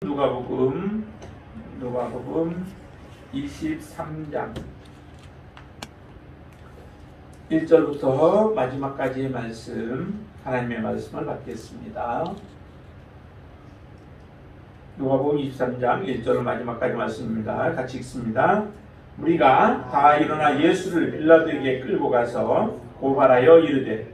누가복음 23장 1절부터 마지막까지의 말씀, 하나님의 말씀을 받겠습니다. 누가복음 23장 1절 마지막까지 말씀입니다. 같이 읽습니다. 우리가 다 일어나 예수를 빌라도에게 끌고 가서 고발하여 이르되,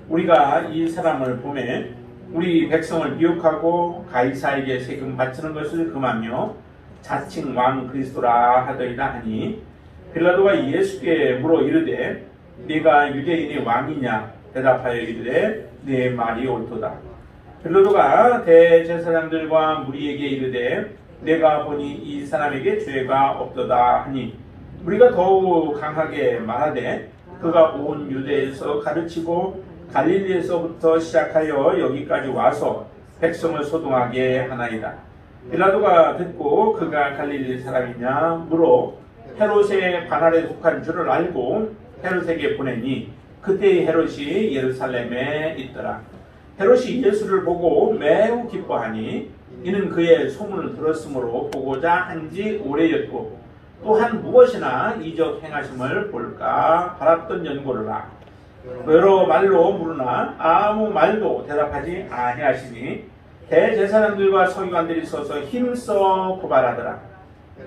우리가 이 사람을 보매 우리 백성을 미혹하고 가이사에게 세금 바치는 것을 금하며 자칭 왕 그리스도라 하더이다 하니, 빌라도가 예수께 물어 이르되, 네가 유대인의 왕이냐? 대답하여 이르되, 네 말이 옳도다. 빌라도가 대제사장들과 무리에게 이르되, 내가 보니 이 사람에게 죄가 없도다 하니, 우리가 더욱 강하게 말하되, 그가 온 유대에서 가르치고 갈릴리에서부터 시작하여 여기까지 와서 백성을 소동하게 하나이다. 빌라도가 듣고 그가 갈릴리 사람이냐 물어 헤롯의 관할에 속한 줄을 알고 헤롯에게 보내니, 그때 헤롯이 예루살렘에 있더라. 헤롯이 예수를 보고 매우 기뻐하니, 이는 그의 소문을 들었으므로 보고자 한지 오래였고, 또한 무엇이나 이적 행하심을 볼까 바랐던 연고로라. 여러 말로 물으나 아무 말도 대답하지 아니하시니, 대제사장들과 서기관들이 서서 힘써 고발하더라.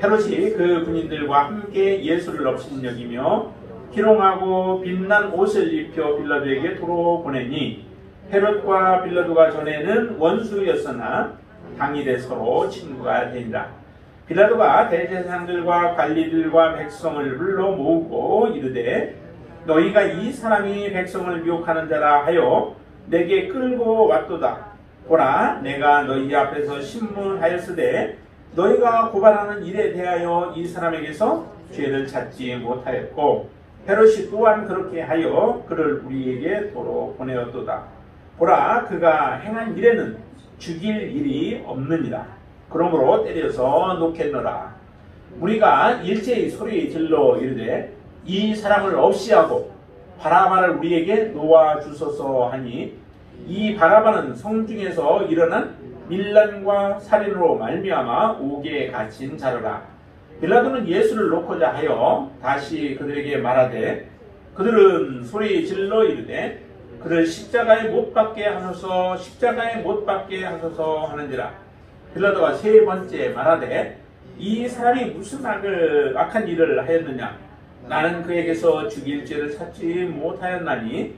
헤롯이 그 군인들과 함께 예수를 업신여기며 희롱하고 빛난 옷을 입혀 빌라도에게 도로 보내니, 헤롯과 빌라도가 전에는 원수였으나 당일에 서로 친구가 되니라. 빌라도가 대제사장들과 관리들과 백성을 불러 모으고 이르되, 너희가 이 사람이 백성을 미혹하는 자라 하여 내게 끌고 왔도다. 보라, 내가 너희 앞에서 신문하였으되 너희가 고발하는 일에 대하여 이 사람에게서 죄를 찾지 못하였고, 헤롯이 또한 그렇게 하여 그를 우리에게 도로 보내었도다. 보라, 그가 행한 일에는 죽일 일이 없느니라. 그러므로 때려서 놓겠노라. 우리가 일제히 소리 질러 이르되, 이 사람을 없이하고 바라바를 우리에게 놓아주소서 하니, 이 바라바는 성중에서 일어난 밀란과 살인으로 말미암아 옥에 갇힌 자로라. 빌라도는 예수를 놓고자 하여 다시 그들에게 말하되, 그들은 소리 질러 이르되, 그를 십자가에 못 박게 하소서, 십자가에 못 박게 하소서 하는지라. 빌라도가 세 번째 말하되, 이 사람이 무슨 악한 일을 하였느냐? 나는 그에게서 죽일 죄를 찾지 못하였나니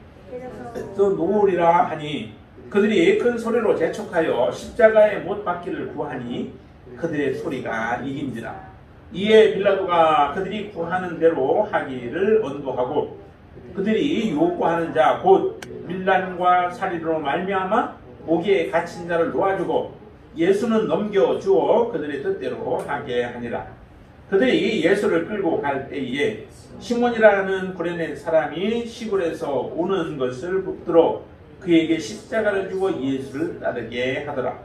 또 놓으리라 하니, 그들이 큰 소리로 재촉하여 십자가에 못 박기를 구하니 그들의 소리가 이긴지라. 이에 빌라도가 그들이 구하는 대로 하기를 언도하고, 그들이 요구하는 자 곧 밀란과 살인으로 말미암아 옥에 갇힌 자를 놓아주고 예수는 넘겨주어 그들의 뜻대로 하게 하니라. 그들이 예수를 끌고 갈 때에 시몬이라는 구레네 사람이 시골에서 오는 것을 붙들어 그에게 십자가를 주고 예수를 따르게 하더라.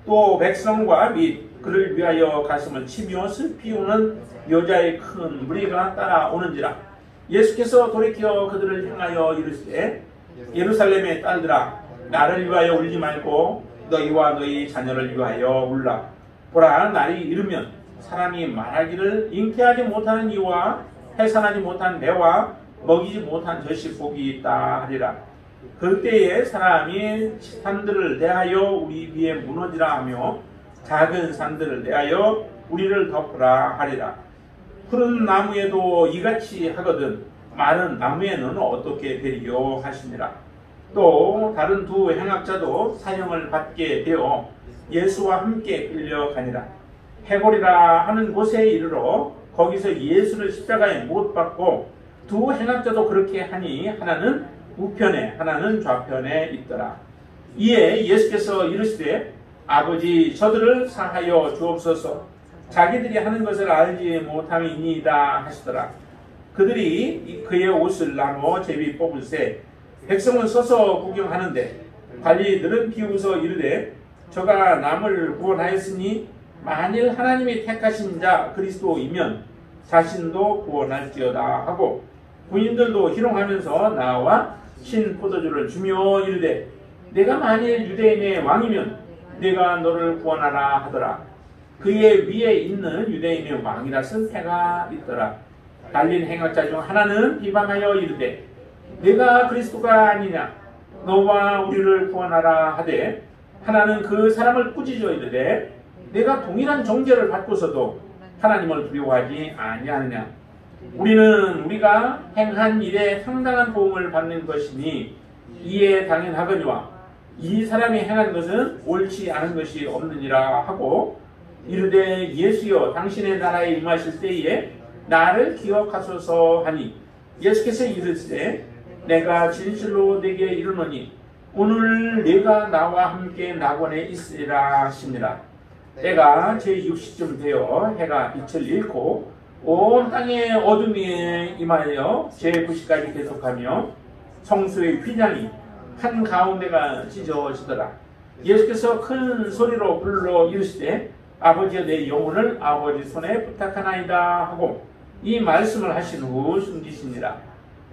또 백성과 및 그를 위하여 가슴을 치며 슬피 우는 여자의 큰 무리가 따라오는지라. 예수께서 돌이켜 그들을 향하여 이르시되, 예루살렘의 딸들아, 나를 위하여 울지 말고 너희와 너희 자녀를 위하여 울라. 보라, 날이 이르면 사람이 말하기를 잉태하지 못하는 이와 해산하지 못한 배와 먹이지 못한 젖이 복이 있다 하리라. 그때에 사람이 산들을 대하여 우리 위에 무너지라 하며 작은 산들을 대하여 우리를 덮으라 하리라. 푸른 나무에도 이같이 하거든 마른 나무에는 어떻게 되리요 하시니라. 또 다른 두 행악자도 사형을 받게 되어 예수와 함께 끌려가니라. 해골이라 하는 곳에 이르러 거기서 예수를 십자가에 못 박고, 두 행악자도 그렇게 하니 하나는 우편에 하나는 좌편에 있더라. 이에 예수께서 이르시되, 아버지, 저들을 사하여 주옵소서, 자기들이 하는 것을 알지 못함이니이다 하시더라. 그들이 그의 옷을 나누어 제비 뽑으세 백성은 서서 구경하는데, 관리들은 비웃어 이르되, 저가 남을 구원하였으니 만일 하나님이 택하신 자 그리스도이면 자신도 구원할지어다 하고, 군인들도 희롱하면서 나와 신 포도주를 주며 이르되, 내가 만일 유대인의 왕이면 내가 너를 구원하라 하더라. 그의 위에 있는 유대인의 왕이라 쓴 해가 있더라. 달린 행악자 중 하나는 비방하여 이르되 내가 그리스도가 아니냐 너와 우리를 구원하라 하되 하나는 그 사람을 꾸짖어 이르되 내가 동일한 정죄를 받고서도 하나님을 두려워하지 아니하느냐. 우리는 우리가 행한 일에 상당한 도움을 받는 것이니 이에 당연하거니와 이 사람이 행한 것은 옳지 않은 것이 없느니라 하고 이르되 예수여 당신의 나라에 임하실 때에 나를 기억하소서 하니 예수께서 이르시되 내가 진실로 내게 이르노니 오늘 내가 나와 함께 낙원에 있으리라 하시니라. 때가 제60쯤 되어 해가 빛을 잃고 온 땅의 어둠이 임하여 제9시까지 계속하며 성수의 휘장이 한 가운데가 찢어지더라. 예수께서 큰 소리로 불러 이르시되 아버지여 내 영혼을 아버지 손에 부탁하나이다 하고 이 말씀을 하신 후 숨지시니라.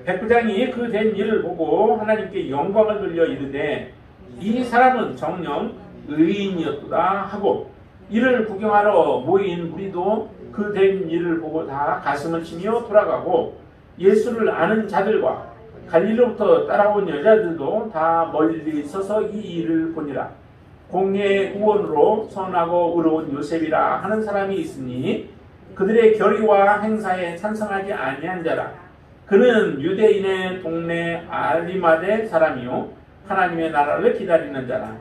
백부장이 그 된 일을 보고 하나님께 영광을 돌려 이르되 이 사람은 정녕 의인이었도다 하고 이를 구경하러 모인 무리도 그 된 일을 보고 다 가슴을 치며 돌아가고 예수를 아는 자들과 갈릴리로부터 따라온 여자들도 다 멀리 서서 이 일을 보니라. 공예의 구원으로 선하고 의로운 요셉이라 하는 사람이 있으니 그들의 결의와 행사에 찬성하지 아니한 자라. 그는 유대인의 동네 아리마대 사람이요 하나님의 나라를 기다리는 자라.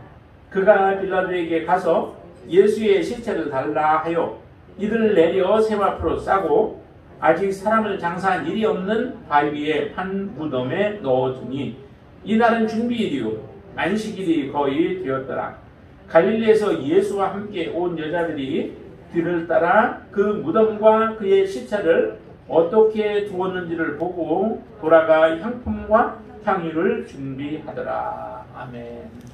그가 빌라도에게 가서 예수의 시체를 달라 하여 이를 내려 샘 앞으로 싸고 아직 사람을 장사한 일이 없는 바위 위에 한 무덤에 넣어두니 이날은 준비일이요 안식일이 거의 되었더라. 갈릴리에서 예수와 함께 온 여자들이 뒤를 따라 그 무덤과 그의 시체를 어떻게 두었는지를 보고 돌아가 향품과 향유를 준비하더라. 아멘.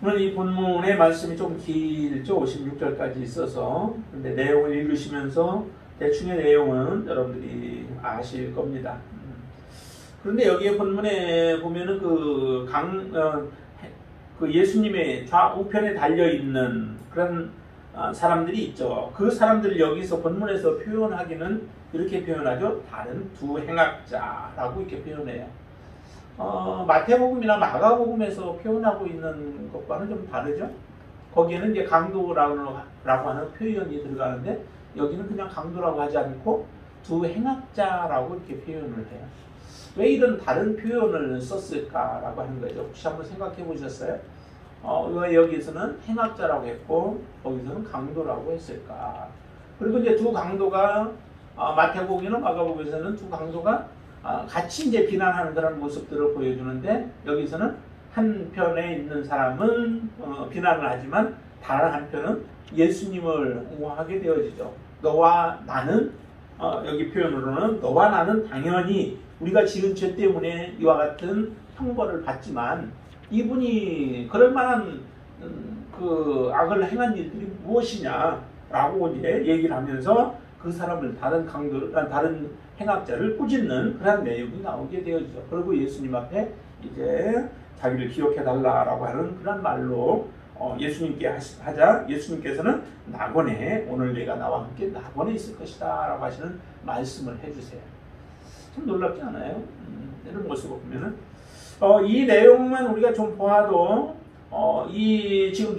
오늘 이 본문의 말씀이 좀 길죠. 56절까지 있어서. 근데 내용을 읽으시면서 대충의 내용은 여러분들이 아실 겁니다. 그런데 여기에 본문에 보면은 그 예수님의 좌우편에 달려있는 그런 사람들이 있죠. 그 사람들을 여기서 본문에서 표현하기는 이렇게 표현하죠. 다른 두 행악자라고 이렇게 표현해요. 마태복음이나 마가복음에서 표현하고 있는 것과는 좀 다르죠. 거기에는 이제 강도라고 하는 표현이 들어가는데 여기는 그냥 강도라고 하지 않고 두 행악자라고 이렇게 표현을 해요. 왜 이런 다른 표현을 썼을까라고 하는 거죠. 혹시 한번 생각해 보셨어요? 왜 여기서는 행악자라고 했고 거기서는 강도라고 했을까? 그리고 이제 두 강도가 마태복음이나 마가복음에서는 두 강도가 같이 이제 비난하는 그런 모습들을 보여주는데 여기서는 한편에 있는 사람은 비난을 하지만 다른 한편은 예수님을 옹호하게 되어지죠. 너와 나는 여기 표현으로는 너와 나는 당연히 우리가 지은 죄 때문에 이와 같은 형벌을 받지만 이분이 그럴 만한 그 악을 행한 일들이 무엇이냐라고 이제 얘기를 하면서 그 사람을 다른 행악자를 꾸짖는 그런 내용이 나오게 되어지죠. 그리고 예수님 앞에 이제 자기를 기억해달라라고 하는 그런 말로 예수님께 하자 예수님께서는 낙원에 오늘 내가 나와 함께 낙원에 있을 것이다 라고 하시는 말씀을 해주세요. 참 놀랍지 않아요? 이런 모습을 보면은 이 내용만 우리가 좀 보아도 이 지금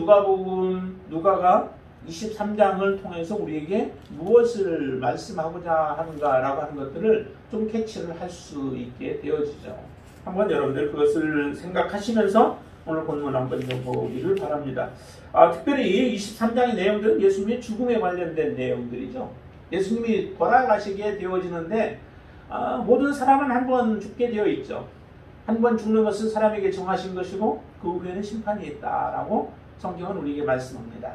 누가가 23장을 통해서 우리에게 무엇을 말씀하고자 하는가라고 하는 것들을 좀 캐치를 할 수 있게 되어지죠. 한번 여러분들 그것을 생각하시면서 오늘 본문 한번 좀 보기를 바랍니다. 특별히 23장의 내용들은 예수님의 죽음에 관련된 내용들이죠. 예수님이 돌아가시게 되어지는데 모든 사람은 한 번 죽게 되어 있죠. 한 번 죽는 것은 사람에게 정하신 것이고 그 후에는 심판이 있다라고 성경은 우리에게 말씀합니다.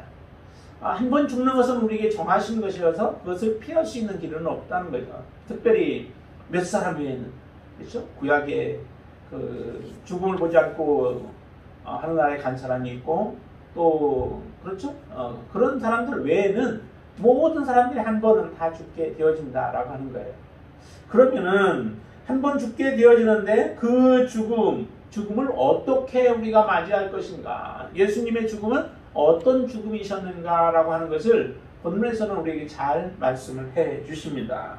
한 번 죽는 것은 우리에게 정하신 것이어서 그것을 피할 수 있는 길은 없다는 거죠. 특별히 몇 사람 외에는 그렇죠? 구약에 그 죽음을 보지 않고 하늘나라에 간 사람이 있고 또 그렇죠? 그런 사람들 외에는 모든 사람들이 한 번은 다 죽게 되어진다라고 하는 거예요. 그러면은 한 번 죽게 되어지는데 그 죽음을 어떻게 우리가 맞이할 것인가? 예수님의 죽음은 어떤 죽음이셨는가라고 하는 것을 본문에서는 우리에게 잘 말씀을 해 주십니다.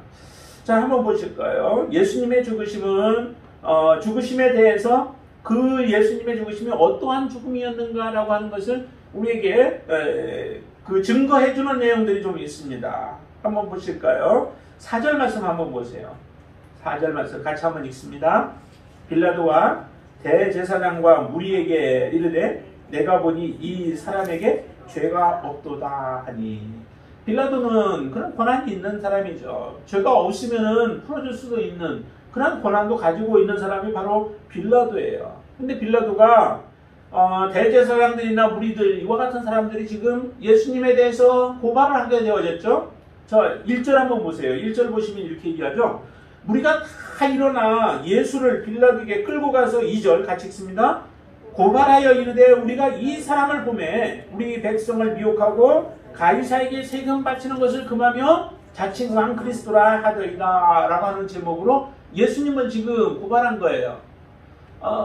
자, 한번 보실까요? 예수님의 죽으심은 죽으심에 대해서 그 예수님의 죽으심이 어떠한 죽음이었는가라고 하는 것을 우리에게 그 증거해 주는 내용들이 좀 있습니다. 한번 보실까요? 4절 말씀 한번 보세요. 4절 말씀 같이 한번 읽습니다. 빌라도가 대제사장과 무리에게 이르되 내가 보니 이 사람에게 죄가 없도다 하니. 빌라도는 그런 권한이 있는 사람이죠. 죄가 없으면은 풀어줄 수도 있는 그런 권한도 가지고 있는 사람이 바로 빌라도예요. 근데 빌라도가 대제사장들이나 무리들 이와 같은 사람들이 지금 예수님에 대해서 고발을 하게 되어졌죠. 자, 1절 한번 보세요. 1절 보시면 이렇게 얘기하죠. 무리가 다 일어나 예수를 빌라도에게 끌고 가서 2절 같이 읽습니다. 고발하여 이르되 우리가 이 사람을 보매 우리 백성을 미혹하고 가이사에게 세금 바치는 것을 금하며 자칭 왕 그리스도라 하더이다 라고 하는 제목으로 예수님을 지금 고발한 거예요.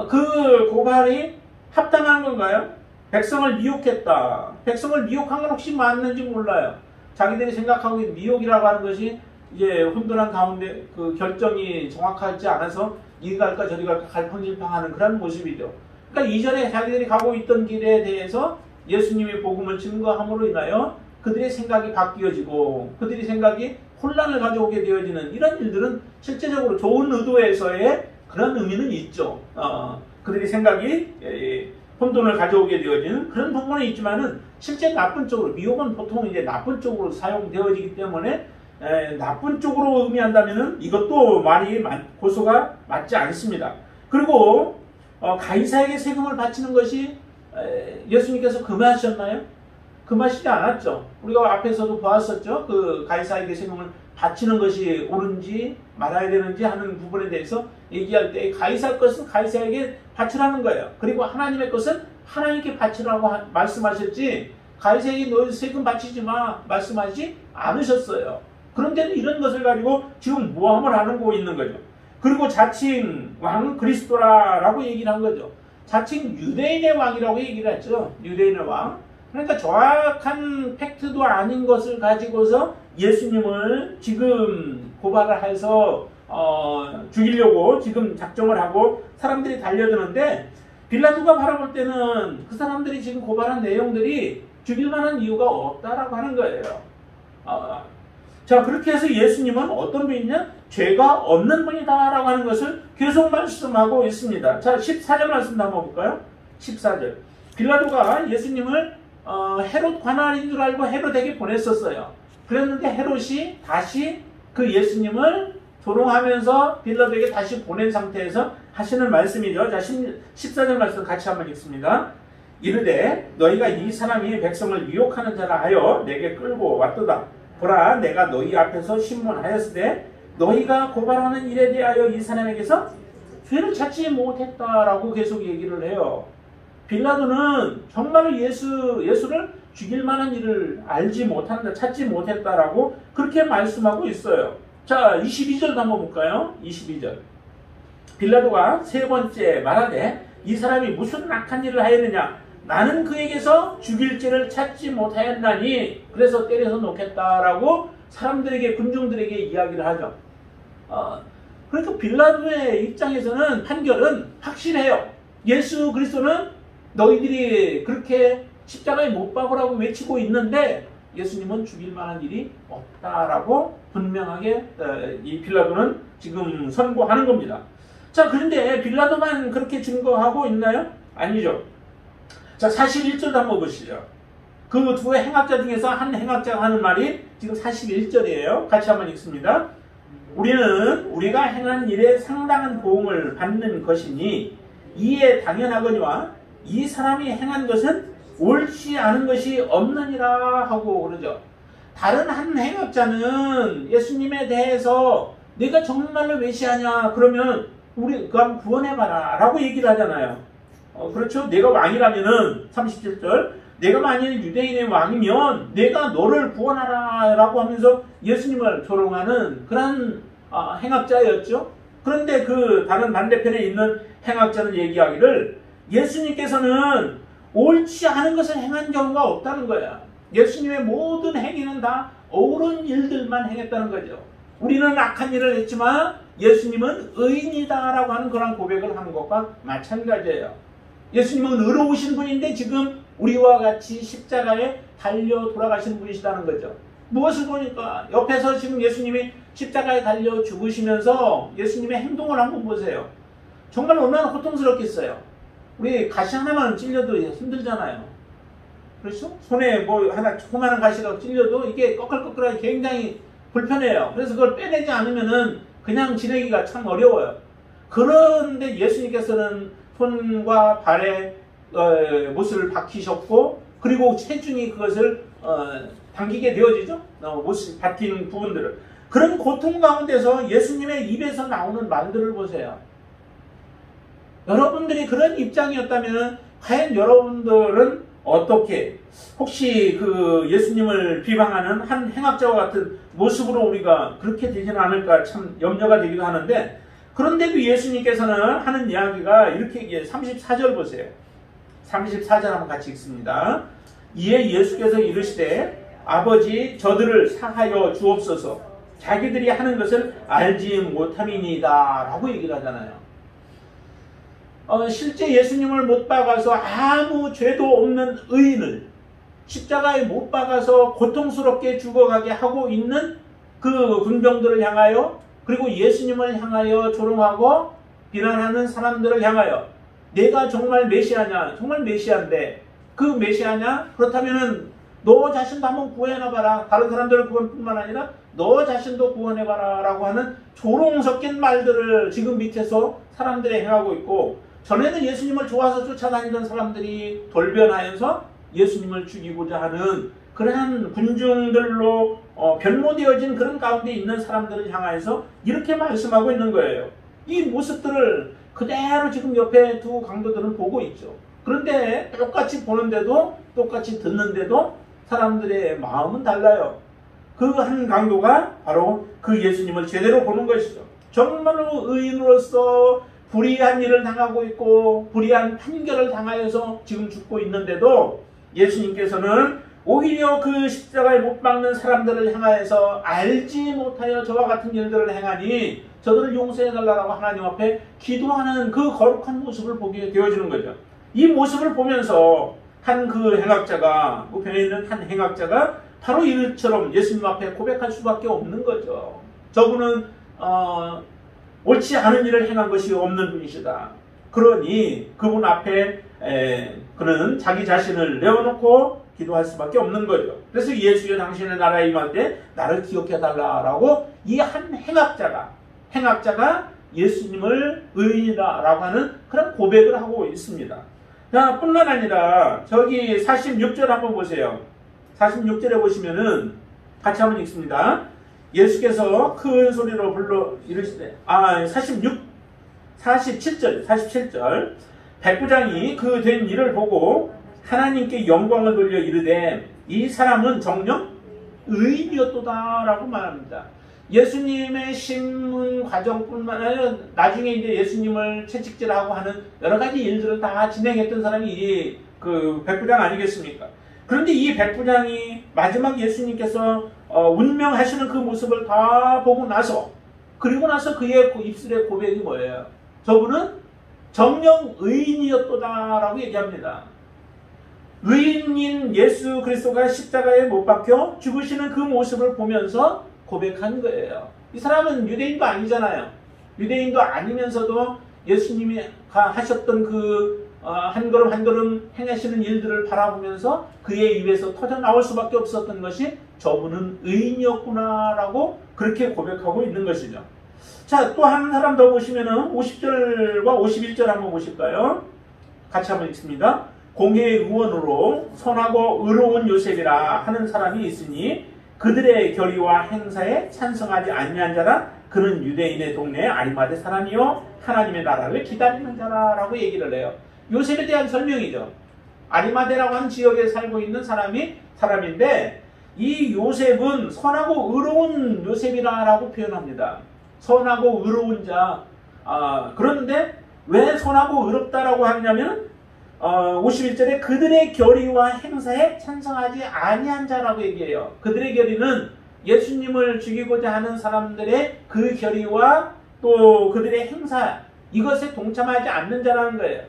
그 고발이 합당한 건가요? 백성을 미혹했다. 백성을 미혹한 건 혹시 맞는지 몰라요. 자기들이 생각하고 있는 미혹이라고 하는 것이 이제 혼돈한 가운데 그 결정이 정확하지 않아서 이리 갈까 저리 갈까 갈팡질팡하는 그런 모습이죠. 그러니까 이전에 자기들이 가고 있던 길에 대해서 예수님의 복음을 증거함으로 인하여 그들의 생각이 바뀌어지고 그들의 생각이 혼란을 가져오게 되어지는 이런 일들은 실제적으로 좋은 의도에서의 그런 의미는 있죠. 그들의 생각이 혼돈을 가져오게 되어지는 그런 부분은 있지만은 실제 나쁜 쪽으로 미혹은 보통 이제 나쁜 쪽으로 사용되어지기 때문에 나쁜 쪽으로 의미한다면은 이것도 말이 고소가 맞지 않습니다. 그리고 가이사에게 세금을 바치는 것이 예수님께서 금하셨나요? 금하시지 않았죠. 우리가 앞에서도 보았었죠. 그 가이사에게 세금을 바치는 것이 옳은지 말아야 되는지 하는 부분에 대해서 얘기할 때 가이사 것은 가이사에게 바치라는 거예요. 그리고 하나님의 것은 하나님께 바치라고 말씀하셨지 가이사에게 너 세금 바치지 마 말씀하지 않으셨어요. 그런데도 이런 것을 가지고 지금 모함을 하고 있는 거죠. 그리고 자칭 왕 그리스도라라고 얘기를 한 거죠. 자칭 유대인의 왕이라고 얘기를 했죠. 유대인의 왕. 그러니까 정확한 팩트도 아닌 것을 가지고서 예수님을 지금 고발을 해서 죽이려고 지금 작정을 하고 사람들이 달려드는데 빌라도가 바라볼 때는 그 사람들이 지금 고발한 내용들이 죽일 만한 이유가 없다라고 하는 거예요. 자, 그렇게 해서 예수님은 어떤 분이냐? 죄가 없는 분이다라고 하는 것을 계속 말씀하고 있습니다. 자, 14절 말씀도 한번 볼까요? 14절. 빌라도가 예수님을 헤롯 관할인 줄 알고 헤롯에게 보냈었어요. 그랬는데 헤롯이 다시 그 예수님을 조롱하면서 빌라도에게 다시 보낸 상태에서 하시는 말씀이죠. 자, 14절 말씀 같이 한번 읽습니다. 이르되 너희가 이 사람이 백성을 미혹하는 자라 하여 내게 끌고 왔도다. 보라, 내가 너희 앞에서 신문하였으되 너희가 고발하는 일에 대하여 이 사람에게서 죄를 찾지 못했다라고 계속 얘기를 해요. 빌라도는 정말로 예수를 죽일 만한 일을 알지 못한다, 찾지 못했다라고 그렇게 말씀하고 있어요. 자, 22절도 한번 볼까요? 22절. 빌라도가 세 번째 말하되 이 사람이 무슨 악한 일을 하였느냐? 나는 그에게서 죽일 죄를 찾지 못하였나니 그래서 때려서 놓겠다라고 사람들에게 군중들에게 이야기를 하죠. 그러니까 빌라도의 입장에서는 판결은 확실해요. 예수 그리스도는 너희들이 그렇게 십자가에 못 박으라고 외치고 있는데 예수님은 죽일 만한 일이 없다라고 분명하게 이 빌라도는 지금 선고하는 겁니다. 자, 그런데 빌라도만 그렇게 증거하고 있나요? 아니죠. 자, 41절도 한번 보시죠. 그 두 행악자 중에서 한 행악자가 하는 말이 지금 41절이에요. 같이 한번 읽습니다. 우리는 우리가 행한 일에 상당한 보응을 받는 것이니 이에 당연하거니와 이 사람이 행한 것은 옳지 않은 것이 없느니라 하고 그러죠. 다른 한 행악자는 예수님에 대해서 내가 정말로 메시아냐 그러면 우리 그럼 구원해봐라 라고 얘기를 하잖아요. 그렇죠. 내가 왕이라면은 37절 내가 만일 유대인의 왕이면 내가 너를 구원하라 라고 하면서 예수님을 조롱하는 그런 행악자였죠. 그런데 그 다른 반대편에 있는 행악자는 얘기하기를 예수님께서는 옳지 않은 것을 행한 경우가 없다는 거야. 예수님의 모든 행위는 다 옳은 일들만 행했다는 거죠. 우리는 악한 일을 했지만 예수님은 의인이다라고 하는 그런 고백을 하는 것과 마찬가지예요. 예수님은 의로우신 분인데 지금 우리와 같이 십자가에 달려 돌아가신 분이시다는 거죠. 무엇을 보니까 옆에서 지금 예수님이 십자가에 달려 죽으시면서 예수님의 행동을 한번 보세요. 정말 얼마나 고통스럽겠어요. 우리 가시 하나만 찔려도 힘들잖아요. 그렇죠? 손에 뭐 하나 조그마한 가시가 찔려도 이게 꺼끌꺼끌하게 굉장히 불편해요. 그래서 그걸 빼내지 않으면은 그냥 지내기가 참 어려워요. 그런데 예수님께서는 손과 발에 못을 박히셨고, 그리고 체중이 그것을 당기게 되어지죠. 못을 박힌 부분들을. 그런 고통 가운데서 예수님의 입에서 나오는 말들을 보세요. 여러분들이 그런 입장이었다면 과연 여러분들은 어떻게, 혹시 그 예수님을 비방하는 한 행악자와 같은 모습으로 우리가 그렇게 되지는 않을까 참 염려가 되기도 하는데, 그런데도 예수님께서는 하는 이야기가 이렇게, 34절 보세요. 34절 한번 같이 읽습니다. 이에 예수께서 이르시되 아버지 저들을 사하여 주옵소서, 자기들이 하는 것을 알지 못함이니이다 라고 얘기를 하잖아요. 실제 예수님을 못 박아서 아무 죄도 없는 의인을 십자가에 못 박아서 고통스럽게 죽어가게 하고 있는 그 군병들을 향하여, 그리고 예수님을 향하여 조롱하고 비난하는 사람들을 향하여 내가 정말 메시아냐? 정말 메시아인데 그 메시아냐? 그렇다면은 너 자신도 한번 구원해봐라. 다른 사람들을 구원뿐만 아니라 너 자신도 구원해봐라 라고 하는 조롱 섞인 말들을 지금 밑에서 사람들이 행하고 있고, 전에는 예수님을 좋아서 쫓아다니던 사람들이 돌변하여서 예수님을 죽이고자 하는 그러한 군중들로 변모되어진 그런 가운데 있는 사람들을 향해서 이렇게 말씀하고 있는 거예요. 이 모습들을 그대로 지금 옆에 두 강도들은 보고 있죠. 그런데 똑같이 보는데도, 똑같이 듣는데도 사람들의 마음은 달라요. 그 한 강도가 바로 그 예수님을 제대로 보는 것이죠. 정말로 의인으로서 불의한 일을 당하고 있고 불의한 판결을 당하여서 지금 죽고 있는데도 예수님께서는 오히려 그 십자가에 못 박는 사람들을 향하여서 알지 못하여 저와 같은 일들을 행하니 저들을 용서해달라고 하나님 앞에 기도하는 그 거룩한 모습을 보게 되어지는 거죠. 이 모습을 보면서 한 그 행악자가, 우편에 있는 한 행악자가 바로 이처럼 예수님 앞에 고백할 수밖에 없는 거죠. 저분은 옳지 않은 일을 행한 것이 없는 분이시다. 그러니 그분 앞에 그는 자기 자신을 내어놓고 기도할 수밖에 없는 거죠. 그래서 예수여 당신의 나라에 임할 때 나를 기억해달라라고 이 한 행악자가 예수님을 의인이다라고 하는 그런 고백을 하고 있습니다. 자, 뿐만 아니라 저기 46절 한번 보세요. 46절에 보시면은 같이 한번 읽습니다. 예수께서 큰 소리로 불러 이르시되, 47절. 백부장이 그 된 일을 보고 하나님께 영광을 돌려 이르되 이 사람은 정녕 의인이었도다 라고 말합니다. 예수님의 신문 과정뿐만 아니라 나중에 이제 예수님을 채찍질하고 하는 여러 가지 일들을 다 진행했던 사람이 그 백부장 아니겠습니까? 그런데 이 백부장이 마지막 예수님께서 운명하시는 그 모습을 다 보고 나서, 그리고 나서 그의 입술의 고백이 뭐예요? 저분은 정녕 의인이었도다 라고 얘기합니다. 의인인 예수 그리스도가 십자가에 못 박혀 죽으시는 그 모습을 보면서 고백한 거예요. 이 사람은 유대인도 아니잖아요. 유대인도 아니면서도 예수님이 하셨던 그 한 걸음 한 걸음 행하시는 일들을 바라보면서 그의 입에서 터져 나올 수밖에 없었던 것이 저분은 의인이었구나라고 그렇게 고백하고 있는 것이죠. 자, 또 한 사람 더 보시면은 50절과 51절 한번 보실까요? 같이 한번 읽습니다. 공회의 의원으로 선하고 의로운 요셉이라 하는 사람이 있으니 그들의 결의와 행사에 찬성하지 아니한 자라. 그는 유대인의 동네 아리마대 사람이요 하나님의 나라를 기다리는 자라라고 얘기를 해요. 요셉에 대한 설명이죠. 아리마대라고 하는 지역에 살고 있는 사람인데 이 요셉은 선하고 의로운 요셉이라고 표현합니다. 선하고 의로운 자. 그런데 왜 선하고 의롭다라고 하냐면 51절에 그들의 결의와 행사에 찬성하지 아니한 자라고 얘기해요. 그들의 결의는 예수님을 죽이고자 하는 사람들의 그 결의와 또 그들의 행사, 이것에 동참하지 않는 자라는 거예요.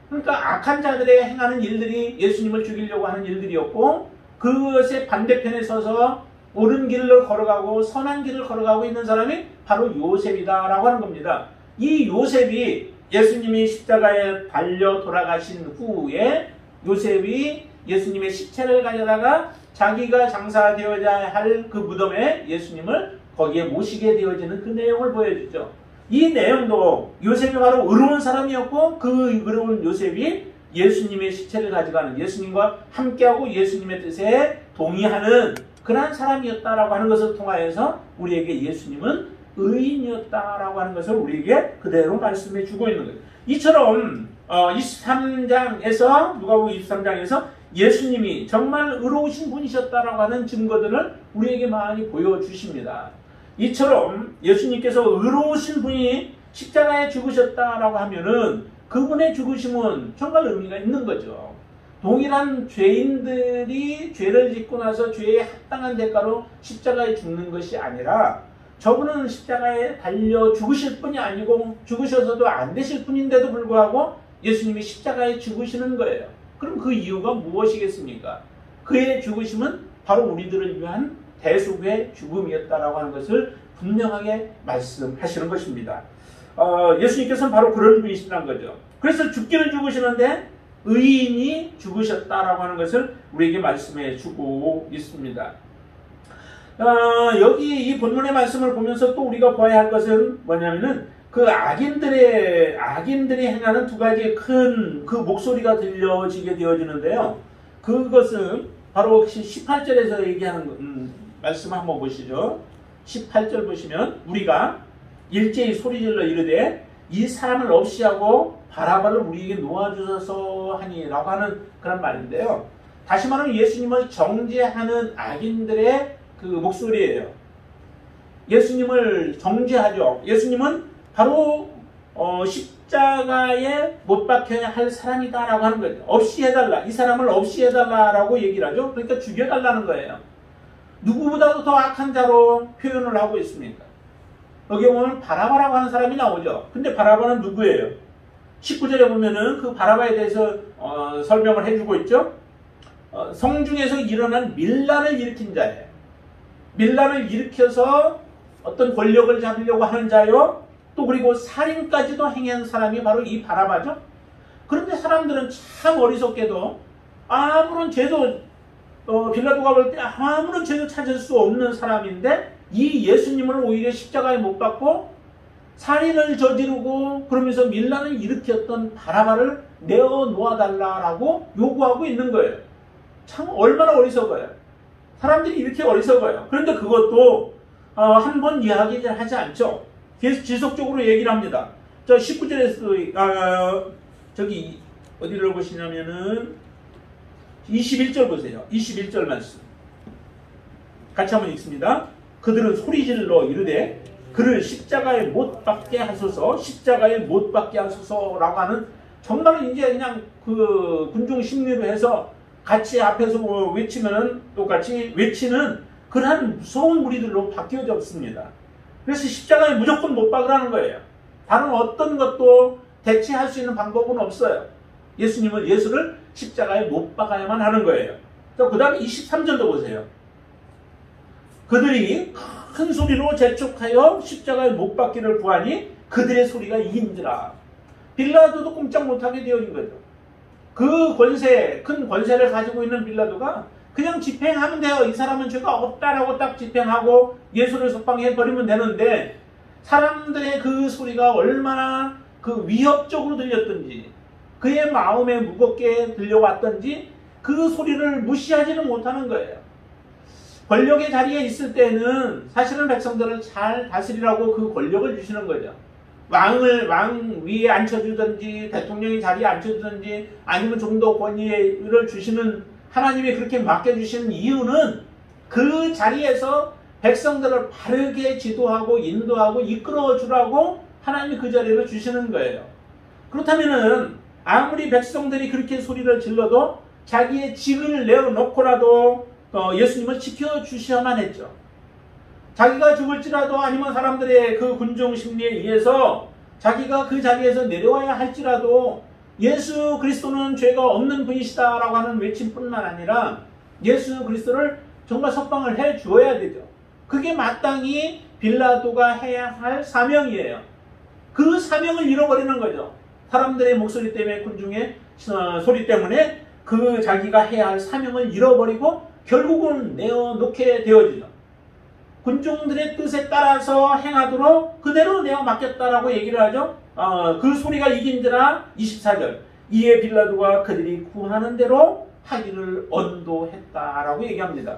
그러니까 악한 자들의 행하는 일들이 예수님을 죽이려고 하는 일들이었고, 그것의 반대편에 서서 옳은 길을 걸어가고 선한 길을 걸어가고 있는 사람이 바로 요셉이다라고 하는 겁니다. 이 요셉이 예수님이 십자가에 달려 돌아가신 후에 요셉이 예수님의 시체를 가져다가 자기가 장사되어야 할 그 무덤에 예수님을 거기에 모시게 되어지는 그 내용을 보여주죠. 이 내용도 요셉이 바로 의로운 사람이었고, 그 의로운 요셉이 예수님의 시체를 가져가는, 예수님과 함께하고 예수님의 뜻에 동의하는 그러한 사람이었다라고 하는 것을 통하여서 우리에게 예수님은 의인이었다라고 하는 것을 우리에게 그대로 말씀해 주고 있는 거예요. 이처럼 23장에서 누가복음 23장에서 예수님이 정말 의로우신 분이셨다라고 하는 증거들을 우리에게 많이 보여주십니다. 이처럼 예수님께서 의로우신 분이 십자가에 죽으셨다라고 하면은 그분의 죽으심은 정말 의미가 있는 거죠. 동일한 죄인들이 죄를 짓고 나서 죄에 합당한 대가로 십자가에 죽는 것이 아니라, 저분은 십자가에 달려 죽으실 분이 아니고 죽으셔서도 안 되실 분인데도 불구하고 예수님이 십자가에 죽으시는 거예요. 그럼 그 이유가 무엇이겠습니까? 그의 죽으심은 바로 우리들을 위한 대속의 죽음이었다라고 하는 것을 분명하게 말씀하시는 것입니다. 예수님께서는 바로 그런 분이시라는 거죠. 그래서 죽기는 죽으시는데 의인이 죽으셨다라고 하는 것을 우리에게 말씀해 주고 있습니다. 여기 이 본문의 말씀을 보면서 또 우리가 봐야 할 것은 뭐냐면은 그 악인들이 행하는 두 가지 큰 그 목소리가 들려지게 되어지는데요. 그것은 바로 18절에서 얘기하는 말씀 한번 보시죠. 18절 보시면 우리가 일제히 소리질러 이르되 이 사람을 없이 하고 바라바를 우리에게 놓아주소서 하니라고 하는 그런 말인데요. 다시 말하면 예수님을 정죄하는 악인들의 그 목소리예요. 예수님을 정죄하죠. 예수님은 바로 십자가에 못 박혀야 할 사람이다라고 하는 거죠. 없이 해달라. 이 사람을 없이 해달라라고 얘기를 하죠. 그러니까 죽여달라는 거예요. 누구보다도 더 악한 자로 표현을 하고 있습니다. 여기 보면 바라바라고 하는 사람이 나오죠. 근데 바라바는 누구예요? 19절에 보면은 그 바라바에 대해서 설명을 해주고 있죠. 성중에서 일어난 밀란을 일으킨 자예요. 밀란을 일으켜서 어떤 권력을 잡으려고 하는 자요. 또 그리고 살인까지도 행한 사람이 바로 이 바라바죠. 그런데 사람들은 참 어리석게도 아무런 죄도 빌라도가 볼 때 아무런 죄도 찾을 수 없는 사람인데 이 예수님을 오히려 십자가에 못 박고 살인을 저지르고 그러면서 밀란을 일으켰던 바라바를 내어놓아달라고 요구하고 있는 거예요. 참 얼마나 어리석어요. 사람들이 이렇게 어리석어요. 그런데 그것도 한 번 이야기를 하지 않죠. 계속 지속적으로 얘기를 합니다. 자, 19절에서 저기 어디를 보시냐면은 21절 보세요. 21절 말씀 같이 한번 읽습니다. 그들은 소리질러 이르되 그를 십자가에 못 박게 하소서, 십자가에 못 박게 하소서라고 하는, 정말 이제 그냥 그 군중 심리로 해서 같이 앞에서 외치면은 똑같이 외치는 그러한 무서운 무리들로 바뀌어졌습니다. 그래서 십자가에 무조건 못 박으라는 거예요. 다른 어떤 것도 대체할 수 있는 방법은 없어요. 예수를 십자가에 못 박아야만 하는 거예요. 그 다음에 23절도 보세요. 그들이 큰 소리로 재촉하여 십자가에 못 박기를 구하니 그들의 소리가 이긴지라. 빌라도도 꼼짝 못하게 되어진 거죠. 그 권세, 큰 권세를 가지고 있는 빌라도가 그냥 집행하면 돼요. 이 사람은 죄가 없다라고 딱 집행하고 예수를 석방해버리면 되는데, 사람들의 그 소리가 얼마나 그 위협적으로 들렸던지, 그의 마음에 무겁게 들려왔던지 그 소리를 무시하지는 못하는 거예요. 권력의 자리에 있을 때는 사실은 백성들을 잘 다스리라고 그 권력을 주시는 거죠. 왕 위에 앉혀주든지 대통령의 자리에 앉혀주든지 아니면 좀 더 권위를 주시는, 하나님이 그렇게 맡겨주시는 이유는 그 자리에서 백성들을 바르게 지도하고 인도하고 이끌어 주라고 하나님이 그 자리를 주시는 거예요. 그렇다면은 아무리 백성들이 그렇게 소리를 질러도 자기의 직을 내어놓고라도 예수님을 지켜주셔야만 했죠. 자기가 죽을지라도 아니면 사람들의 그 군중 심리에 의해서 자기가 그 자리에서 내려와야 할지라도 예수 그리스도는 죄가 없는 분이시다라고 하는 외침뿐만 아니라 예수 그리스도를 정말 석방을 해 주어야 되죠. 그게 마땅히 빌라도가 해야 할 사명이에요. 그 사명을 잃어버리는 거죠. 사람들의 목소리 때문에, 군중의 소리 때문에 그 자기가 해야 할 사명을 잃어버리고 결국은 내어놓게 되어지죠. 군중들의 뜻에 따라서 행하도록 그대로 내어 맡겼다라고 얘기를 하죠. 그 소리가 이긴지라 24절. 이에 빌라도가 그들이 구하는 대로 하기를 언도했다라고 얘기합니다.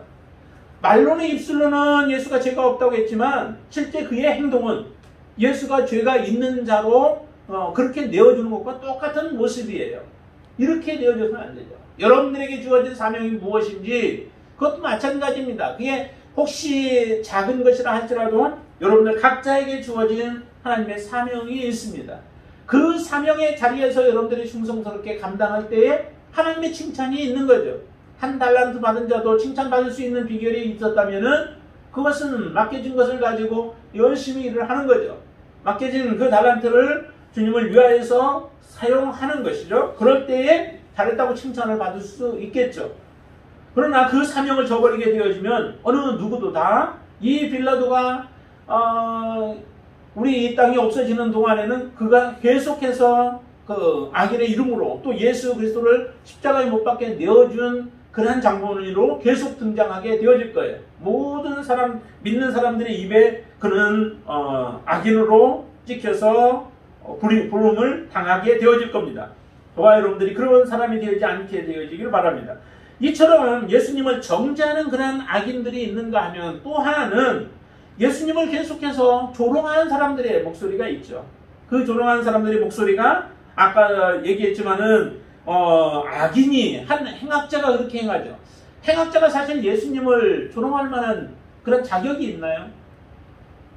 말로는 입술로는 예수가 죄가 없다고 했지만 실제 그의 행동은 예수가 죄가 있는 자로 그렇게 내어주는 것과 똑같은 모습이에요. 이렇게 내어줘서는 안 되죠. 여러분들에게 주어진 사명이 무엇인지 그것도 마찬가지입니다. 그게 혹시 작은 것이라 할지라도 여러분들 각자에게 주어진 하나님의 사명이 있습니다. 그 사명의 자리에서 여러분들이 충성스럽게 감당할 때에 하나님의 칭찬이 있는 거죠. 한 달란트 받은 자도 칭찬받을 수 있는 비결이 있었다면은 그것은 맡겨진 것을 가지고 열심히 일을 하는 거죠. 맡겨진 그 달란트를 주님을 위하여서 사용하는 것이죠. 그럴 때에 잘했다고 칭찬을 받을 수 있겠죠. 그러나 그 사명을 저버리게 되어지면 어느 누구도 다 이 빌라도가 우리 이 땅이 없어지는 동안에는 그가 계속해서 그 악인의 이름으로 또 예수 그리스도를 십자가에 못 박게 내어준 그러한 장본인으로 계속 등장하게 되어질 거예요. 모든 사람, 믿는 사람들의 입에 그는 악인으로 찍혀서 부름을 당하게 되어질 겁니다. 저와 여러분들이 그런 사람이 되지 않게 되어지기를 바랍니다. 이처럼 예수님을 정죄하는 그런 악인들이 있는가 하면 또 하나는 예수님을 계속해서 조롱하는 사람들의 목소리가 있죠. 그 조롱하는 사람들의 목소리가 아까 얘기했지만은 악인이 한 행악자가 그렇게 행하죠. 행악자가 사실 예수님을 조롱할 만한 그런 자격이 있나요?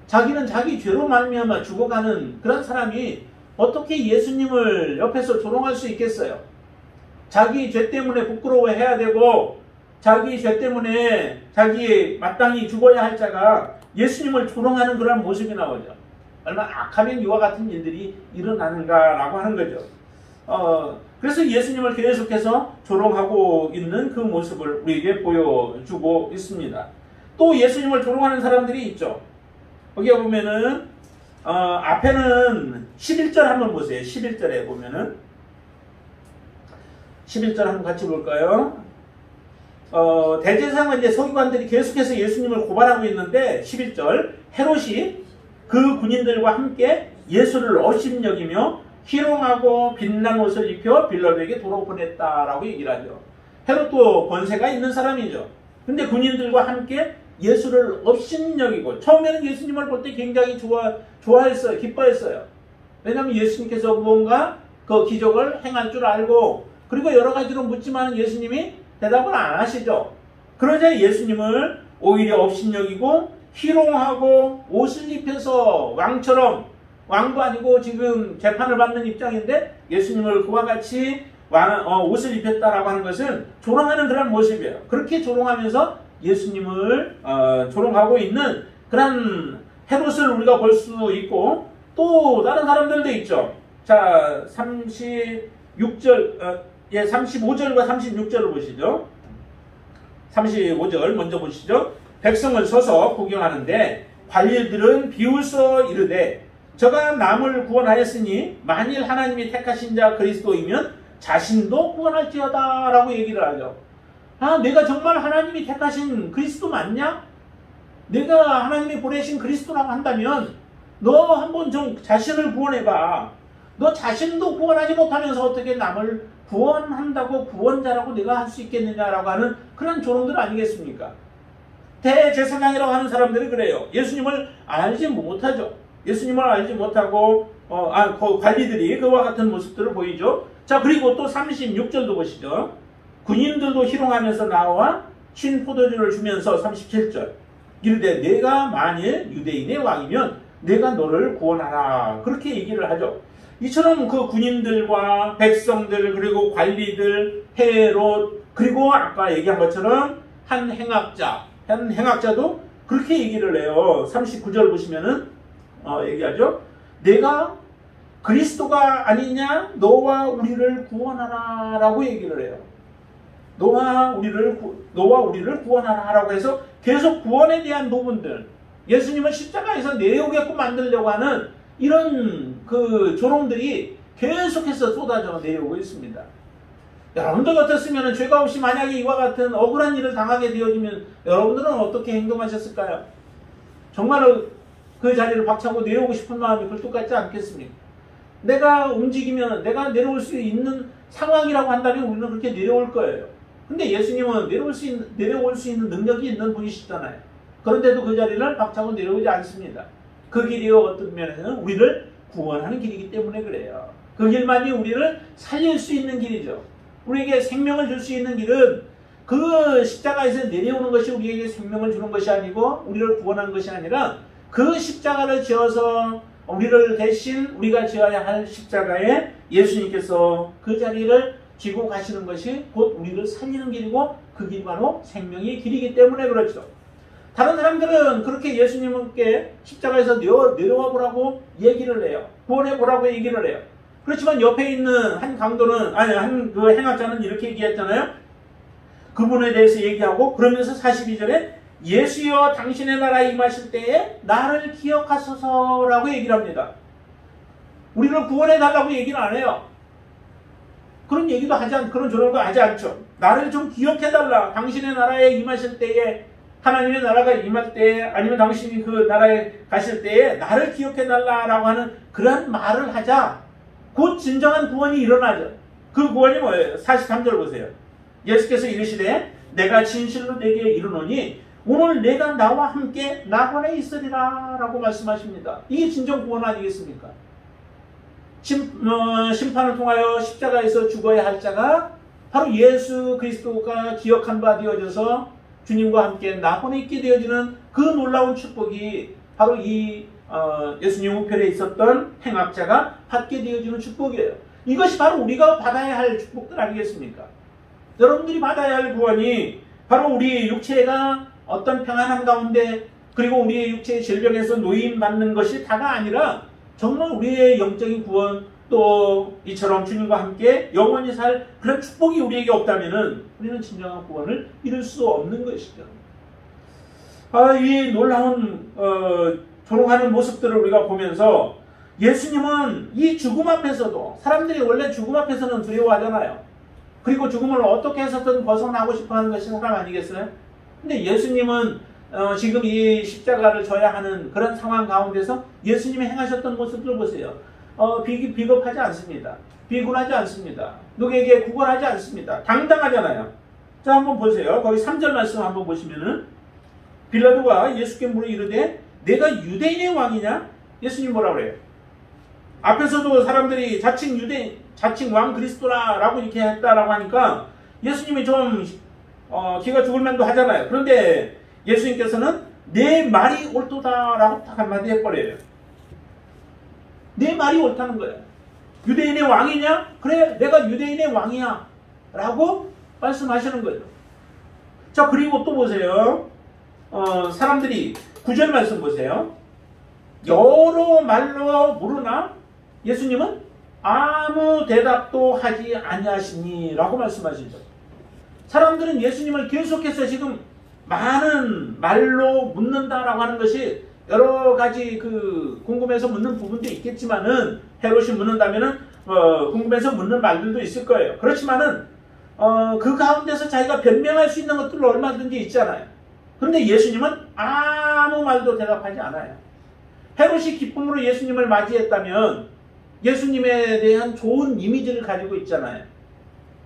자기는 자기 죄로 말미암아 죽어가는 그런 사람이 어떻게 예수님을 옆에서 조롱할 수 있겠어요? 자기 죄 때문에 부끄러워해야 되고 자기 죄 때문에 자기 마땅히 죽어야 할 자가 예수님을 조롱하는 그런 모습이 나오죠. 얼마나 악하면 이와 같은 일들이 일어나는가라고 하는 거죠. 그래서 예수님을 계속해서 조롱하고 있는 그 모습을 우리에게 보여주고 있습니다. 또 예수님을 조롱하는 사람들이 있죠. 거기에 보면은 앞에는 11절 한번 보세요. 11절에 보면은 11절 한번 같이 볼까요? 대제사장과 이제 서기관들이 계속해서 예수님을 고발하고 있는데 11절 헤롯이 그 군인들과 함께 예수를 업심여기며 희롱하고 빛난 옷을 입혀 빌라도에게 도로 보냈다라고 얘기를 하죠. 헤롯도 권세가 있는 사람이죠. 근데 군인들과 함께 예수를 업심여기고 처음에는 예수님을 볼 때 굉장히 좋아했어요. 기뻐했어요. 왜냐하면 예수님께서 무언가 그 기적을 행할 줄 알고 그리고 여러 가지로 묻지만 예수님이 대답을 안 하시죠. 그러자 예수님을 오히려 업신여기고 희롱하고 옷을 입혀서 왕처럼, 왕도 아니고 지금 재판을 받는 입장인데 예수님을 그와 같이 옷을 입혔다라고 하는 것은 조롱하는 그런 모습이에요. 그렇게 조롱하면서 예수님을 조롱하고 있는 그런 헤롯을 우리가 볼 수 있고 또 다른 사람들도 있죠. 자, 35절과 36절을 보시죠. 35절 먼저 보시죠. 백성을 서서 구경하는데 관리들은 비웃어 이르되 저가 남을 구원하였으니 만일 하나님이 택하신 자 그리스도이면 자신도 구원할지어다 라고 얘기를 하죠. 내가 정말 하나님이 택하신 그리스도 맞냐? 내가 하나님이 보내신 그리스도라고 한다면 너 한번 좀 자신을 구원해봐. 너 자신도 구원하지 못하면서 어떻게 남을 구원한다고 구원자라고 내가 할 수 있겠느냐라고 하는 그런 조롱들 아니겠습니까? 대제사장이라고 하는 사람들이 그래요. 예수님을 알지 못하죠. 예수님을 알지 못하고 관리들이 그와 같은 모습들을 보이죠. 자, 그리고 또 36절도 보시죠. 군인들도 희롱하면서 나와 신 포도주를 주면서 37절 이르되 내가 만일 유대인의 왕이면 내가 너를 구원하라 그렇게 얘기를 하죠. 이처럼 그 군인들과 백성들 그리고 관리들 헤롯 그리고 아까 얘기한 것처럼 한 행악자도 그렇게 얘기를 해요. 39절 보시면은 얘기하죠. 내가 그리스도가 아니냐? 너와 우리를 구원하라 라고 얘기를 해요. 너와 우리를 구원하라 라고 해서 계속 구원에 대한 부분들, 예수님을 십자가에서 내려오게끔 만들려고 하는 이런 그 조롱들이 계속해서 쏟아져 내려오고 있습니다. 여러분들 같았으면 죄가 없이 만약에 이와 같은 억울한 일을 당하게 되어지면 여러분들은 어떻게 행동하셨을까요? 정말로 그 자리를 박차고 내려오고 싶은 마음이 굴뚝 같지 않겠습니까? 내가 움직이면 내가 내려올 수 있는 상황이라고 한다면 우리는 그렇게 내려올 거예요. 근데 예수님은 내려올 수 있는 능력이 있는 분이시잖아요. 그런데도 그 자리를 박차고 내려오지 않습니다. 그 길이 어떤 면에서는 우리를 구원하는 길이기 때문에 그래요. 그 길만이 우리를 살릴 수 있는 길이죠. 우리에게 생명을 줄 수 있는 길은 그 십자가에서 내려오는 것이 우리에게 생명을 주는 것이 아니고 우리를 구원하는 것이 아니라 그 십자가를 지어서 우리를 대신 우리가 지어야 할 십자가에 예수님께서 그 자리를 지고 가시는 것이 곧 우리를 살리는 길이고 그 길이 바로 생명의 길이기 때문에 그렇죠. 다른 사람들은 그렇게 예수님께 십자가에서 내려와 보라고 얘기를 해요. 구원해 보라고 얘기를 해요. 그렇지만 옆에 있는 한 강도는 한 그 행악자는 이렇게 얘기했잖아요. 그분에 대해서 얘기하고 그러면서 42절에 예수여 당신의 나라에 임하실 때에 나를 기억하소서라고 얘기를 합니다. 우리를 구원해 달라고 얘기는 안 해요. 그런 얘기도 그런 조롱도 하지 않죠. 나를 좀 기억해 달라. 당신의 나라에 임하실 때에 하나님의 나라가 임할 때에 아니면 당신이 그 나라에 가실 때에 나를 기억해 달라라고 하는 그런 말을 하자. 곧 진정한 구원이 일어나죠. 그 구원이 뭐예요? 43절 보세요. 예수께서 이르시되 내가 진실로 내게 이르노니 오늘 내가 나와 함께 낙원에 있으리라 라고 말씀하십니다. 이게 진정 구원 아니겠습니까? 심판을 통하여 십자가에서 죽어야 할 자가 바로 예수 그리스도가 기억한 바 되어져서 주님과 함께 낙원에 있게 되어지는 그 놀라운 축복이 바로 이 예수님 우편에 있었던 행악자가 받게 되어지는 축복이에요. 이것이 바로 우리가 받아야 할 축복들 아니겠습니까? 여러분들이 받아야 할 구원이 바로 우리의 육체가 어떤 평안함 가운데 그리고 우리의 육체의 질병에서 노임받는 것이 다가 아니라 정말 우리의 영적인 구원 또 이처럼 주님과 함께 영원히 살 그런 축복이 우리에게 없다면 우리는 진정한 구원을 이룰 수 없는 것이죠. 이 놀라운 조롱하는 모습들을 우리가 보면서 예수님은 이 죽음 앞에서도 사람들이 원래 죽음 앞에서는 두려워하잖아요. 그리고 죽음을 어떻게 해서든 벗어나고 싶어하는 것이 사람 아니겠어요? 근데 예수님은 지금 이 십자가를 져야 하는 그런 상황 가운데서 예수님이 행하셨던 모습을 보세요. 비겁하지 않습니다. 비굴하지 않습니다. 누구에게 구걸하지 않습니다. 당당하잖아요. 자, 한번 보세요. 거기 3절 말씀 한번 보시면은 빌라도가 예수께 물어 이르되 내가 유대인의 왕이냐? 예수님 뭐라고 그래요? 앞에서도 사람들이 자칭 왕 그리스도라고 이렇게 했다라고 하니까 예수님이 좀 기가 죽을 만도 하잖아요. 그런데 예수님께서는 내 말이 옳도다라고 딱 한마디 해버려요. 내 말이 옳다는 거예요. 유대인의 왕이냐? 그래, 내가 유대인의 왕이야 라고 말씀하시는 거예요. 자, 그리고 또 보세요. 사람들이 9절 말씀 보세요. 여러 말로 물으나 예수님은 아무 대답도 하지 아니하시니 라고 말씀하시죠. 사람들은 예수님을 계속해서 지금 많은 말로 묻는다라고 하는 것이 여러 가지 궁금해서 묻는 부분도 있겠지만은 헤롯이 묻는다면은 궁금해서 묻는 말들도 있을 거예요. 그렇지만은 그 가운데서 자기가 변명할 수 있는 것들도 얼마든지 있잖아요. 그런데 예수님은 아무 말도 대답하지 않아요. 헤롯이 기쁨으로 예수님을 맞이했다면 예수님에 대한 좋은 이미지를 가지고 있잖아요.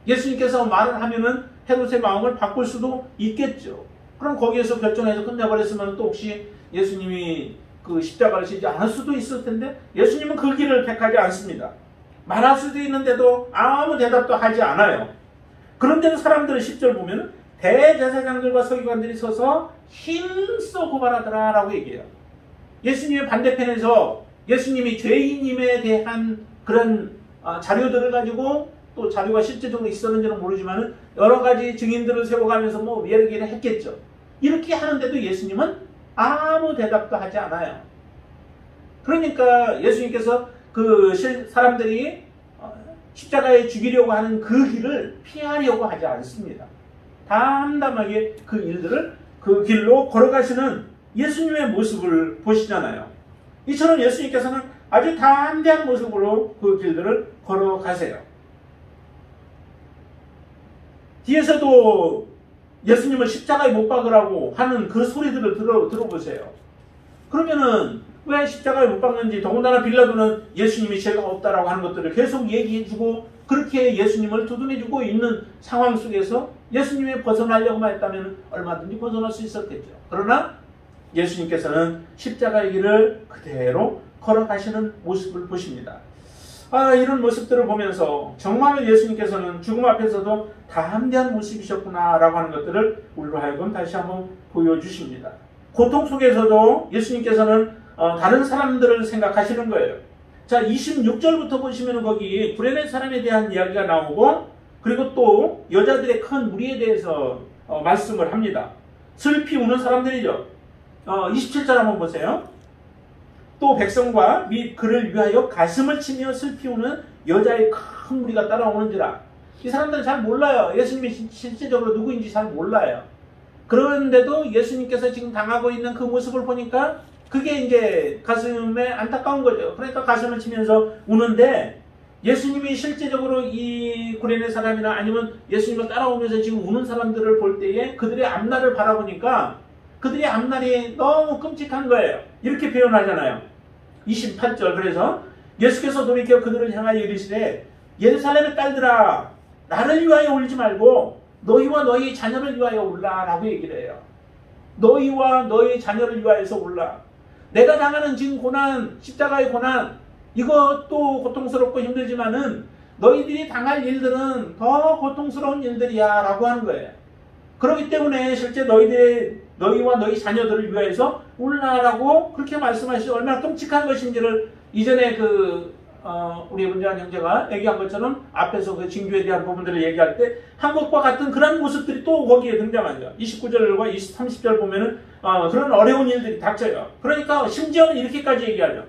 예수님께서 말을 하면은 헤롯의 마음을 바꿀 수도 있겠죠. 그럼 거기에서 결정해서 끝내버렸으면 또 혹시 예수님이 그 십자가를 지지 않을 수도 있을 텐데 예수님은 그 길을 택하지 않습니다. 말할 수도 있는데도 아무 대답도 하지 않아요. 그런데도 사람들은 10절 보면 대제사장들과 서기관들이 서서 힘써 고발하더라 라고 얘기해요. 예수님의 반대편에서 예수님이 죄인임에 대한 그런 자료들을 가지고 또 자료가 실제적으로 있었는지는 모르지만 여러 가지 증인들을 세워가면서 뭐 얘기를 했겠죠. 이렇게 하는데도 예수님은 아무 대답도 하지 않아요. 그러니까 예수님께서 그 사람들이 십자가에 죽이려고 하는 그 길을 피하려고 하지 않습니다. 담담하게 그 일들을 그 길로 걸어가시는 예수님의 모습을 보시잖아요. 이처럼 예수님께서는 아주 담대한 모습으로 그 길들을 걸어가세요. 뒤에서도 예수님을 십자가에 못 박으라고 하는 그 소리들을 들어보세요. 그러면은 왜 십자가에 못 박는지, 더군다나 빌라도는 예수님이 죄가 없다라고 하는 것들을 계속 얘기해주고 그렇게 예수님을 두둔해주고 있는 상황 속에서 예수님이 벗어나려고만 했다면 얼마든지 벗어날 수 있었겠죠. 그러나 예수님께서는 십자가의 길을 그대로 걸어가시는 모습을 보십니다. 이런 모습들을 보면서 정말 예수님께서는 죽음 앞에서도 담대한 모습이셨구나 라고 하는 것들을 우리로 하여금 다시 한번 보여주십니다. 고통 속에서도 예수님께서는 다른 사람들을 생각하시는 거예요. 자, 26절부터 보시면 거기 구레네 사람에 대한 이야기가 나오고, 그리고 또 여자들의 큰 무리에 대해서 말씀을 합니다. 슬피 우는 사람들이죠. 27절 한번 보세요. 또 백성과 및 그를 위하여 가슴을 치며 슬피 우는 여자의 큰 무리가 따라오는지라. 이 사람들은 잘 몰라요. 예수님이 실제적으로 누구인지 잘 몰라요. 그런데도 예수님께서 지금 당하고 있는 그 모습을 보니까 그게 이제 가슴에 안타까운 거죠. 그러니까 가슴을 치면서 우는데, 예수님이 실제적으로 이 구레네 사람이나 아니면 예수님을 따라오면서 지금 우는 사람들을 볼 때에 그들의 앞날을 바라보니까 그들의 앞날이 너무 끔찍한 거예요. 이렇게 표현하잖아요. 28절. 그래서 예수께서 돌이켜 그들을 향하여 이르시되 예루살렘의 딸들아, 나를 위하여 울지 말고 너희와 너희 자녀를 위하여 울라 라고 얘기를 해요. 너희와 너희 자녀를 위하여서 울라. 내가 당하는 지금 고난, 십자가의 고난, 이것도 고통스럽고 힘들지만은 너희들이 당할 일들은 더 고통스러운 일들이야 라고 하는 거예요. 그렇기 때문에 실제 너희와 너희 자녀들을 위하여서 울라라고 그렇게 말씀하시죠. 얼마나 끔찍한 것인지를 이전에 우리 문재환 형제가 얘기한 것처럼 앞에서 그 징조에 대한 부분들을 얘기할 때 한국과 같은 그런 모습들이 또 거기에 등장하죠. 29절과 30절 보면은 그런 어려운 일들이 닥쳐요. 그러니까 심지어는 이렇게까지 얘기하죠.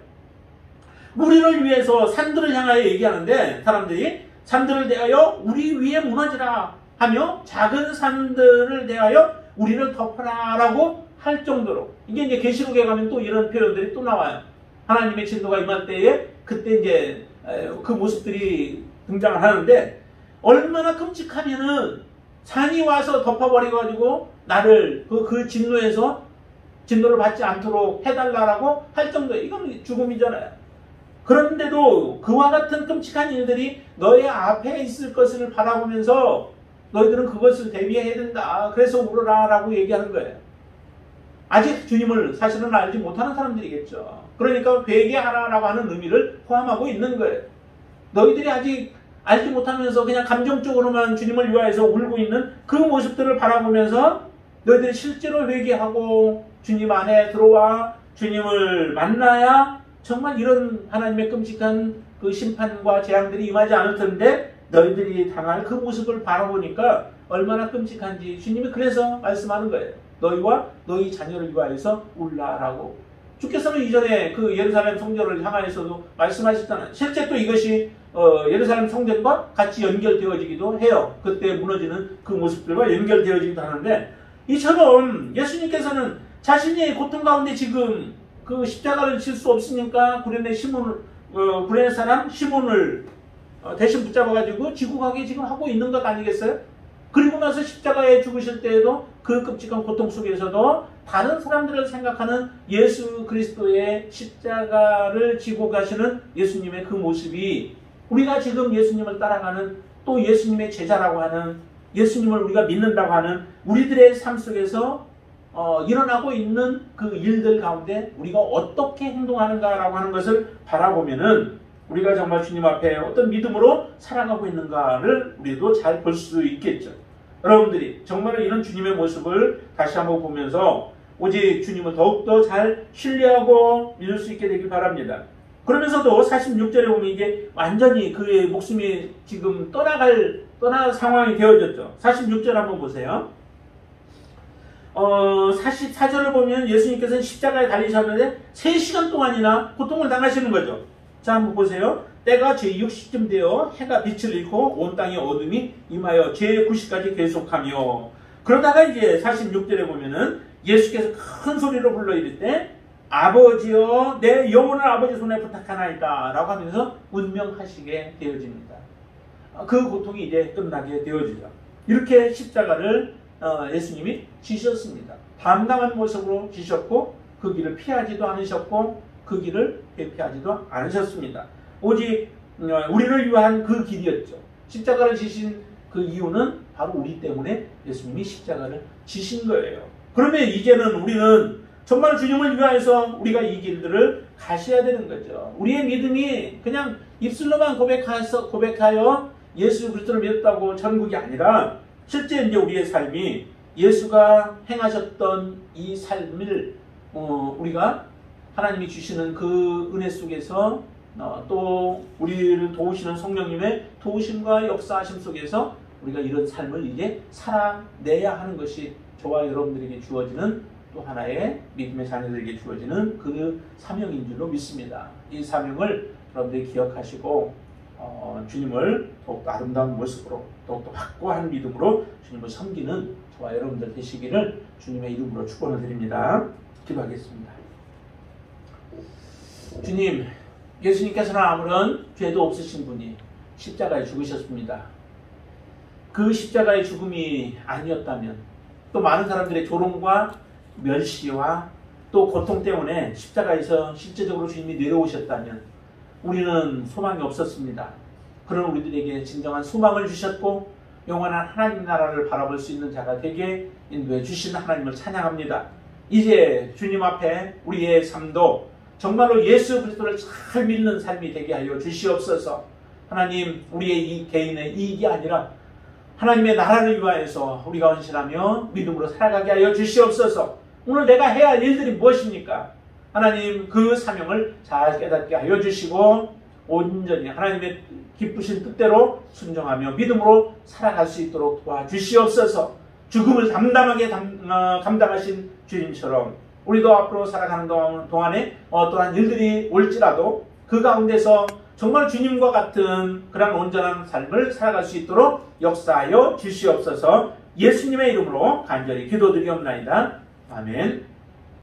우리를 위해서 산들을 향하여 얘기하는데 사람들이 산들을 대하여 우리 위에 무너지라 하며 작은 산들을 대하여 우리를 덮어라 라고 할 정도로, 이게 이제 계시록에 가면 또 이런 표현들이 또 나와요. 하나님의 진노가 임할 때에 그때 이제 그 모습들이 등장을 하는데, 얼마나 끔찍하면은 산이 와서 덮어버려가지고 나를 그 진노를 받지 않도록 해달라고 할 정도예요. 이건 죽음이잖아요. 그런데도 그와 같은 끔찍한 일들이 너의 앞에 있을 것을 바라보면서 너희들은 그것을 대비해야 된다. 그래서 울어라 라고 얘기하는 거예요. 아직 주님을 사실은 알지 못하는 사람들이겠죠. 그러니까 회개하라라고 하는 의미를 포함하고 있는 거예요. 너희들이 아직 알지 못하면서 그냥 감정적으로만 주님을 위하여서 울고 있는 그 모습들을 바라보면서 너희들이 실제로 회개하고 주님 안에 들어와 주님을 만나야 정말 이런 하나님의 끔찍한 그 심판과 재앙들이 임하지 않을 텐데, 너희들이 당할 그 모습을 바라보니까 얼마나 끔찍한지 주님이 그래서 말씀하는 거예요. 너희와 너희 자녀를 위하여서 울라라고. 주께서는 이전에 그 예루살렘 성전을 향하여서도 말씀하셨잖아요. 실제 또 이것이 예루살렘 성전과 같이 연결되어지기도 해요. 그때 무너지는 그 모습들과 연결되어지기도 하는데, 이처럼 예수님께서는 자신이 고통 가운데 지금 그 십자가를 질 수 없으니까 구레네 사람 시몬을 대신 붙잡아가지고 지고 가게 지금 하고 있는 것 아니겠어요? 그리고 나서 십자가에 죽으실 때에도 그 끔찍한 고통 속에서도 다른 사람들을 생각하는 예수 그리스도의 십자가를 지고 가시는 예수님의 그 모습이, 우리가 지금 예수님을 따라가는, 또 예수님의 제자라고 하는, 예수님을 우리가 믿는다고 하는 우리들의 삶 속에서 일어나고 있는 그 일들 가운데 우리가 어떻게 행동하는가라고 하는 것을 바라보면은 우리가 정말 주님 앞에 어떤 믿음으로 살아가고 있는가를 우리도 잘 볼 수 있겠죠. 여러분들이 정말 이런 주님의 모습을 다시 한번 보면서 오직 주님을 더욱더 잘 신뢰하고 믿을 수 있게 되길 바랍니다. 그러면서도 46절에 보면 이게 완전히 그의 목숨이 지금 떠날 상황이 되어졌죠. 46절 한번 보세요. 44절을 보면 예수님께서는 십자가에 달리셨는데 3시간 동안이나 고통을 당하시는 거죠. 자, 한번 보세요. 때가 제60쯤 되어 해가 빛을 잃고 온 땅에 어둠이 임하여 제90까지 계속하며, 그러다가 이제 46절에 보면은 예수께서 큰 소리로 불러 이르되 아버지여 내 영혼을 아버지 손에 부탁하나이다 라고 하면서 운명하시게 되어집니다. 그 고통이 이제 끝나게 되어지죠. 이렇게 십자가를 예수님이 지셨습니다. 담담한 모습으로 지셨고 그 길을 피하지도 않으셨고 그 길을 회피하지도 않으셨습니다. 오직 우리를 위한 그 길이었죠. 십자가를 지신 그 이유는 바로 우리 때문에 예수님이 십자가를 지신 거예요. 그러면 이제는 우리는 정말 주님을 위하여서 우리가 이 길들을 가셔야 되는 거죠. 우리의 믿음이 그냥 입술로만 고백하여 예수 그리스도를 믿었다고 천국이 아니라 실제 이제 우리의 삶이 예수가 행하셨던 이 삶을 우리가 하나님이 주시는 그 은혜 속에서 또 우리를 도우시는 성령님의 도우심과 역사하심 속에서 우리가 이런 삶을 이제 살아내야 하는 것이 저와 여러분들에게 주어지는 또 하나의 믿음의 자녀들에게 주어지는 그 사명인 줄로 믿습니다. 이 사명을 여러분들이 기억하시고 주님을 더욱더 아름다운 모습으로 더욱더 확고한 믿음으로 주님을 섬기는 저와 여러분들 되시기를 주님의 이름으로 축원을 드립니다. 기도하겠습니다. 주님, 예수님께서는 아무런 죄도 없으신 분이 십자가에 죽으셨습니다. 그 십자가의 죽음이 아니었다면 또 많은 사람들의 조롱과 멸시와 또 고통 때문에 십자가에서 실제적으로 주님이 내려오셨다면 우리는 소망이 없었습니다. 그런 우리들에게 진정한 소망을 주셨고 영원한 하나님 나라를 바라볼 수 있는 자가 되게 인도해 주신 하나님을 찬양합니다. 이제 주님 앞에 우리의 삶도 정말로 예수 그리스도를 잘 믿는 삶이 되게 하여 주시옵소서. 하나님, 우리의 이 개인의 이익이 아니라 하나님의 나라를 위하여서 우리가 헌신하며 믿음으로 살아가게 하여 주시옵소서. 오늘 내가 해야 할 일들이 무엇입니까? 하나님, 그 사명을 잘 깨닫게 하여 주시고 온전히 하나님의 기쁘신 뜻대로 순종하며 믿음으로 살아갈 수 있도록 도와주시옵소서. 죽음을 담담하게 감당하신 주님처럼 우리도 앞으로 살아가는 동안에 어떠한 일들이 올지라도 그 가운데서 정말 주님과 같은 그런 온전한 삶을 살아갈 수 있도록 역사하여 주시옵소서. 예수님의 이름으로 간절히 기도드리옵나이다. 아멘.